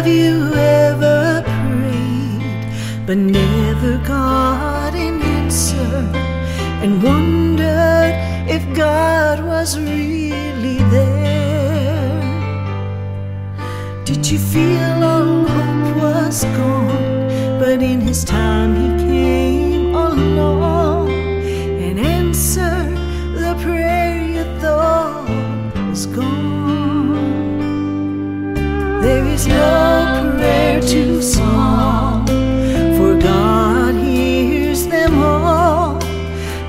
Have you ever prayed but never got an answer, and wondered if God was really there? Did you feel all hope was gone, but in His time He came along and answered the prayer you thought was gone? There is no prayer too small, for God hears them all.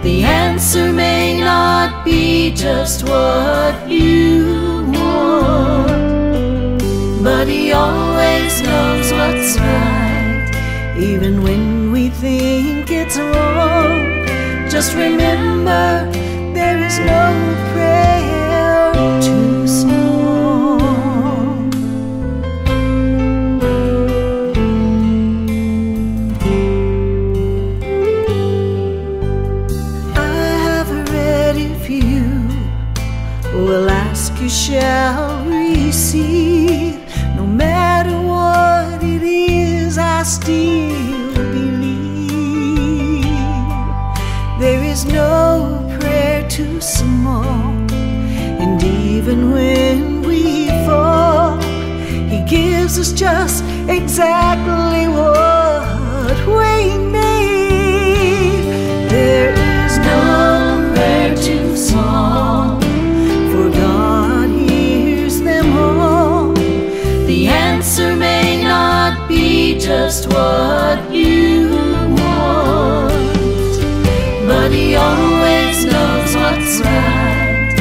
The answer may not be just what you want, but He always knows what's right, even when we think it's wrong. Just remember, there is no prayer too small. I have read, if you will ask, you shall receive. No matter what it is, I still believe. There is no prayer too small, and even when we fall, He gives us just exactly what we need. There is no prayer too small, for God hears them all. The answer may not be just what you want, but He always knows what's right,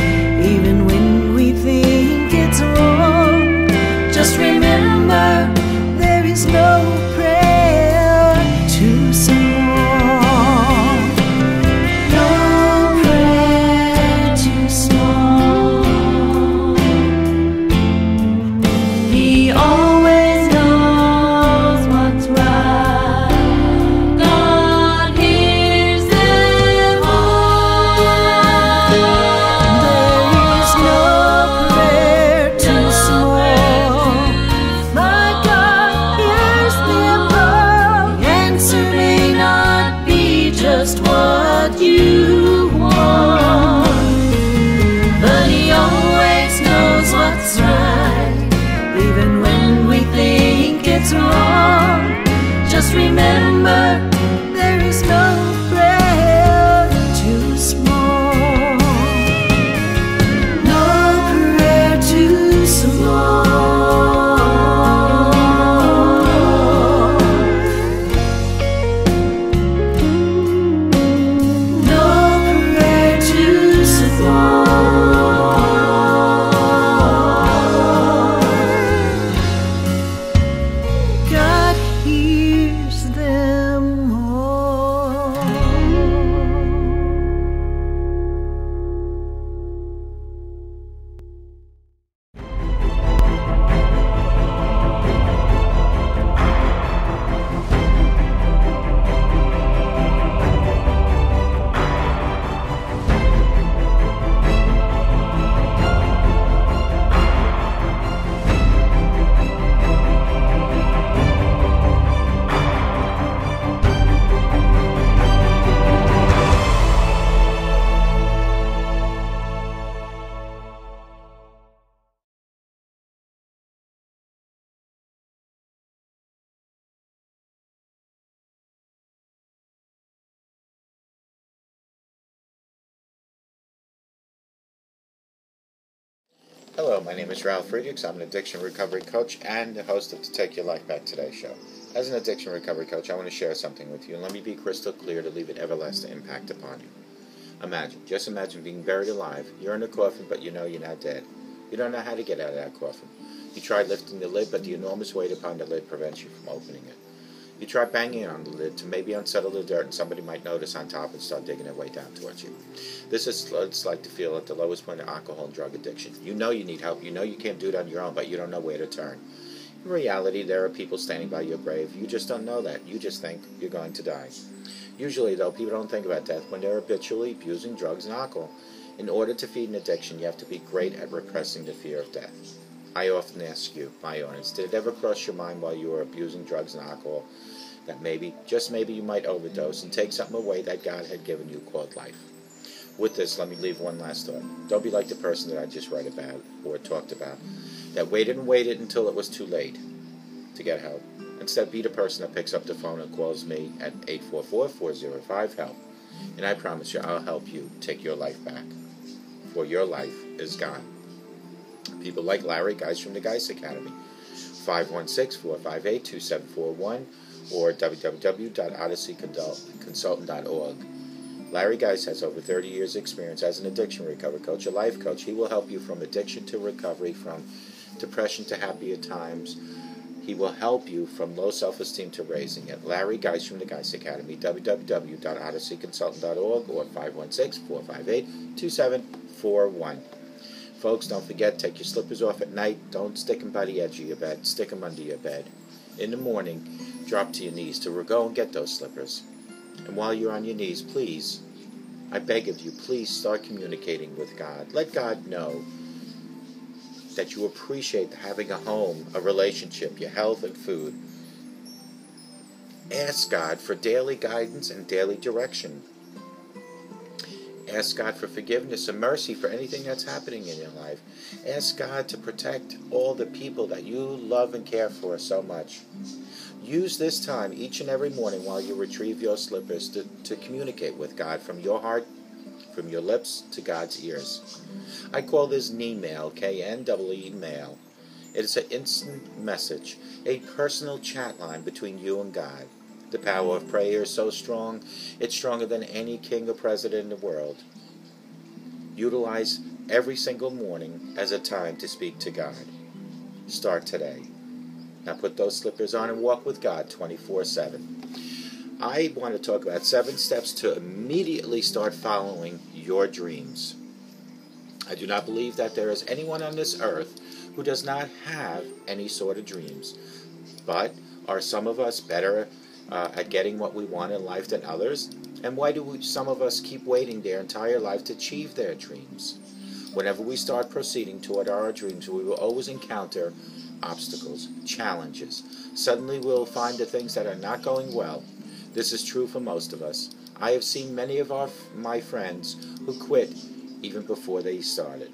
even when we think it's wrong. Just remember, there is no prayer too small. No prayer too small. He always knows what's right. God hears them all. There is no prayer too small. My God hears them all. The answer may not be just what you want, but He always knows what's right, even when we think it's wrong. Just remember, there is no prayer too small. No prayer too small. No prayer too small. God hears them all. Hello, my name is Ralf Friedrichs. I'm an addiction recovery coach and the host of the Take Your Life Back Today show. As an addiction recovery coach, I want to share something with you, and let me be crystal clear to leave an everlasting impact upon you. Just imagine being buried alive. You're in a coffin, but you know you're not dead. You don't know how to get out of that coffin. You tried lifting the lid, but the enormous weight upon the lid prevents you from opening it. You try banging on the lid to maybe unsettle the dirt, and somebody might notice on top and start digging their way down towards you. This is what it's like to feel at the lowest point of alcohol and drug addiction. You know you need help. You know you can't do it on your own, but you don't know where to turn. In reality, there are people standing by your grave. You just don't know that. You just think you're going to die. Usually, though, people don't think about death when they're habitually abusing drugs and alcohol. In order to feed an addiction, you have to be great at repressing the fear of death. I often ask you, my audience, did it ever cross your mind while you were abusing drugs and alcohol that maybe, just maybe, you might overdose and take something away that God had given you called life? With this, let me leave one last thought. Don't be like the person that I just read about or talked about, that waited and waited until it was too late to get help. Instead, be the person that picks up the phone and calls me at 844-405-HELP. And I promise you, I'll help you take your life back, for your life is gone. People like Larry, guys from the Geis Academy, 516-458-2741, or www.odysseyconsultant.org. Larry Geis has over 30 years' experience as an addiction recovery coach, a life coach. He will help you from addiction to recovery, from depression to happier times. He will help you from low self-esteem to raising it. Larry Geis from the Geis Academy, www.odysseyconsultant.org, or 516-458-2741. Folks, don't forget, take your slippers off at night. Don't stick them by the edge of your bed. Stick them under your bed. In the morning, drop to your knees to go and get those slippers. And while you're on your knees, please, I beg of you, please start communicating with God. Let God know that you appreciate having a home, a relationship, your health and food. Ask God for daily guidance and daily direction. Ask God for forgiveness and mercy for anything that's happening in your life. Ask God to protect all the people that you love and care for so much. Use this time each and every morning while you retrieve your slippers to communicate with God from your heart, from your lips to God's ears. I call this Knee-mail, K-N-E-E mail. It is an instant message, a personal chat line between you and God. The power of prayer is so strong, it's stronger than any king or president in the world. Utilize every single morning as a time to speak to God. Start today. Now put those slippers on and walk with God 24/7. I want to talk about 7 steps to immediately start following your dreams. I do not believe that there is anyone on this earth who does not have any sort of dreams. But are some of us better at getting what we want in life than others? And why do some of us keep waiting their entire life to achieve their dreams? Whenever we start proceeding toward our dreams, we will always encounter obstacles, challenges. Suddenly we'll find the things that are not going well. This is true for most of us. I have seen many of my friends who quit even before they started.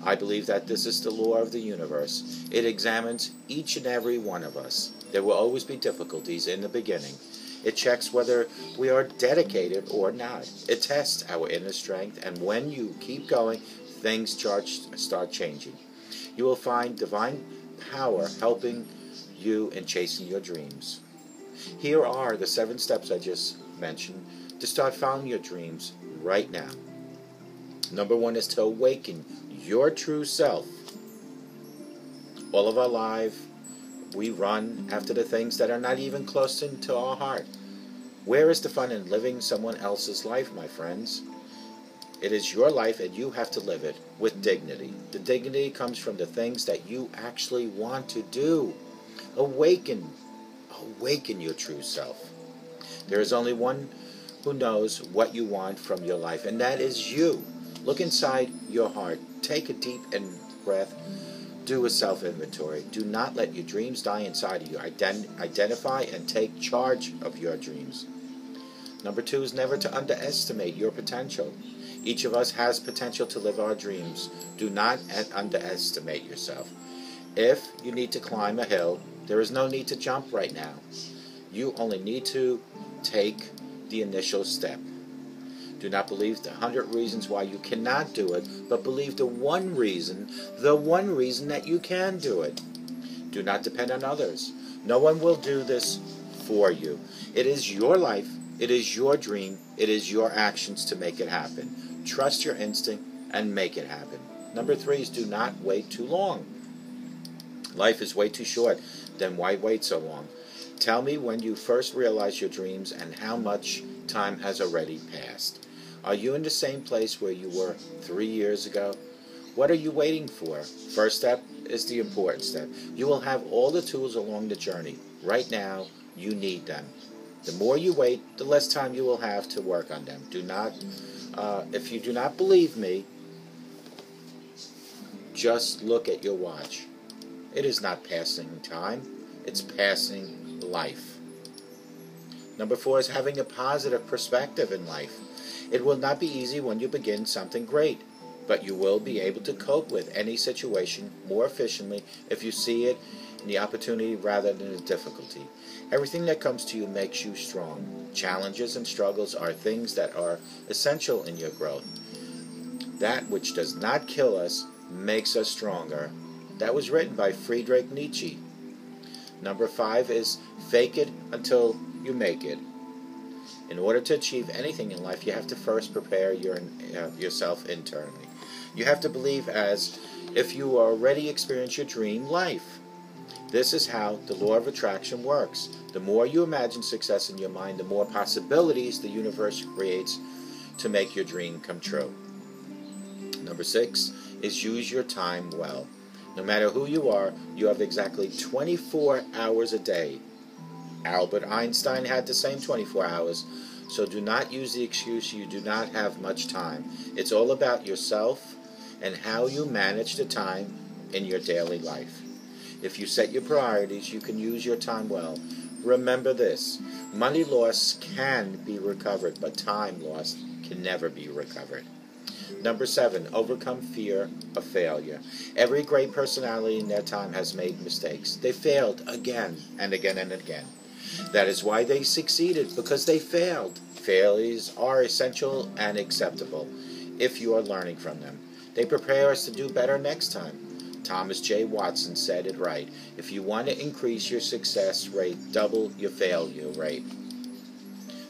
I believe that this is the law of the universe. It examines each and every one of us. There will always be difficulties in the beginning. It checks whether we are dedicated or not. It tests our inner strength, and when you keep going, things start changing. You will find divine power helping you in chasing your dreams. Here are the 7 steps I just mentioned to start following your dreams right now. Number 1 is to awaken your true self. All of our life, we run after the things that are not even close to our heart. Where is the fun in living someone else's life, my friends? It is your life, and you have to live it with dignity. The dignity comes from the things that you actually want to do. Awaken your true self. There is only one who knows what you want from your life, and that is you. Look inside your heart. Take a deep breath. Do a self-inventory. Do not let your dreams die inside of you. Identify and take charge of your dreams. Number 2 is never to underestimate your potential. Each of us has potential to live our dreams. Do not underestimate yourself. If you need to climb a hill, there is no need to jump right now. You only need to take the initial step. Do not believe the 100 reasons why you cannot do it, but believe the one reason that you can do it. Do not depend on others. No one will do this for you. It is your life. It is your dream. It is your actions to make it happen. Trust your instinct and make it happen. Number 3 is do not wait too long. Life is way too short. Then why wait so long? Tell me when you first realized your dreams and how much time has already passed. Are you in the same place where you were 3 years ago? What are you waiting for? First step is the important step. You will have all the tools along the journey. Right now, you need them. The more you wait, the less time you will have to work on them. If you do not believe me, just look at your watch. It is not passing time, it's passing life. Number 4 is having a positive perspective in life. It will not be easy when you begin something great, but you will be able to cope with any situation more efficiently if you see it in the opportunity rather than the difficulty. Everything that comes to you makes you strong. Challenges and struggles are things that are essential in your growth. That which does not kill us makes us stronger. That was written by Friedrich Nietzsche. Number 5 is fake it until you make it. In order to achieve anything in life, you have to first prepare yourself internally. You have to believe as if you already experienced your dream life. This is how the law of attraction works. The more you imagine success in your mind, the more possibilities the universe creates to make your dream come true. Number 6 is use your time well. No matter who you are, you have exactly 24 hours a day. Albert Einstein had the same 24 hours, so do not use the excuse you do not have much time. It's all about yourself and how you manage the time in your daily life. If you set your priorities, you can use your time well. Remember this, money lost can be recovered, but time lost can never be recovered. Number 7, overcome fear of failure. Every great personality in their time has made mistakes. They failed again and again and again. That is why they succeeded, because they failed. Failures are essential and acceptable if you are learning from them. They prepare us to do better next time. Thomas J. Watson said it right. If you want to increase your success rate, double your failure rate.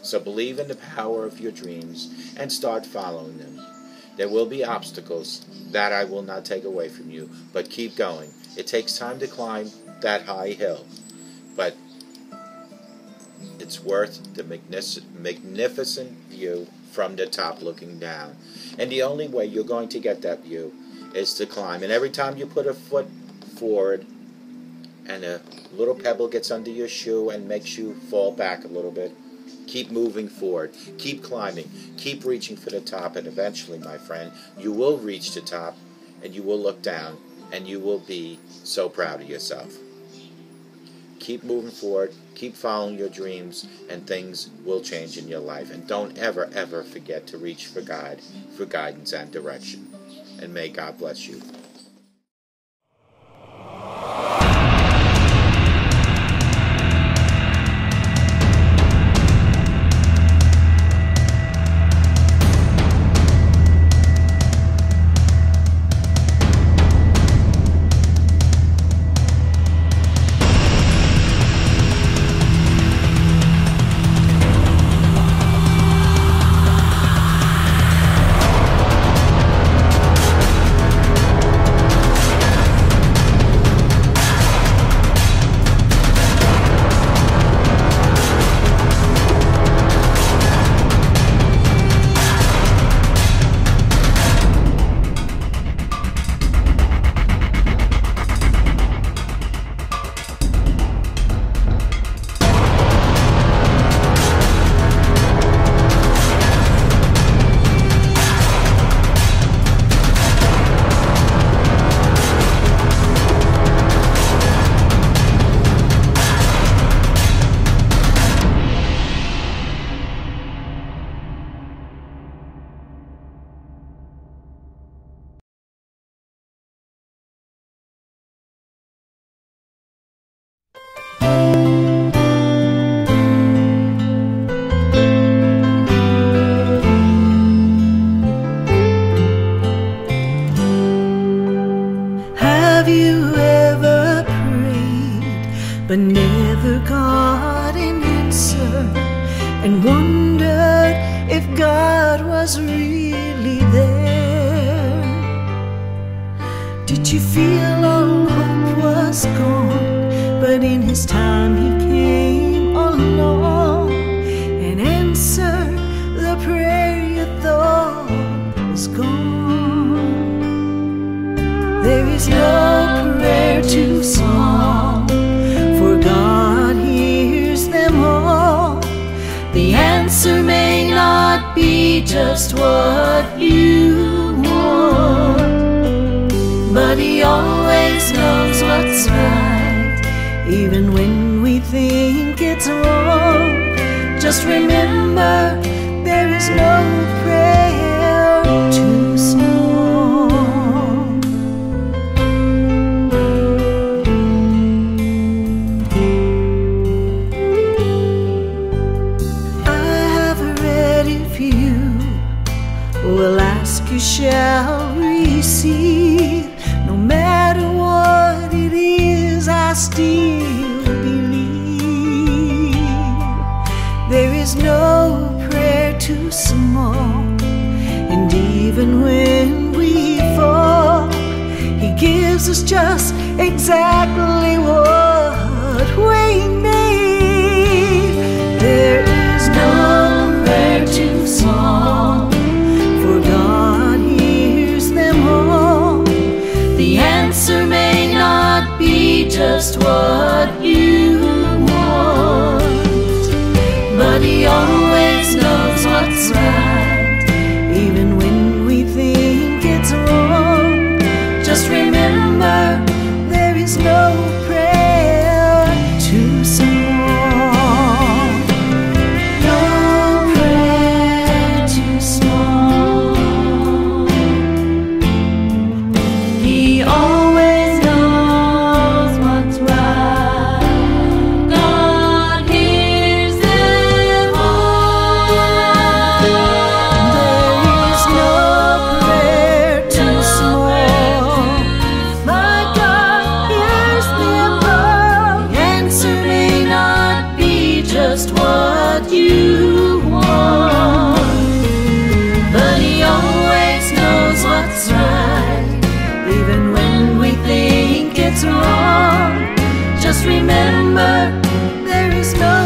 So believe in the power of your dreams and start following them. There will be obstacles that I will not take away from you, but keep going. It takes time to climb that high hill, but it's worth the magnificent view from the top looking down. And the only way you're going to get that view is to climb. And every time you put a foot forward and a little pebble gets under your shoe and makes you fall back a little bit, keep moving forward, keep climbing, keep reaching for the top, and eventually, my friend, you will reach the top and you will look down and you will be so proud of yourself. Keep moving forward, keep following your dreams, and things will change in your life. And don't ever, ever forget to reach for God for guidance and direction. And may God bless you. but never got an answer, and wondered if God was really there. Did you feel all hope was gone, but in His time He came along and answered the prayer you thought was gone? There is no prayer too small, for God hears them all. The answer may not be just what you want, but He always knows knows what's right, even when we think it's wrong. Just remember, there is no prayer too small. I have read if you will ask, you shall receive. No matter what it is, I still believe there is no prayer too small. And even when we fall, He gives us just exactly what we need. There is no prayer too small, for God hears them all. The answer may not be just what you want, but He always knows what's right, even when we think it's wrong. Just remember, there is no prayer too small. No prayer too small. He always knows what's right. God hears them all. There is no prayer too small. My God hears them all. The answer may not be just what you want, but He always knows what's right, even when we think it's wrong. Just remember, there is no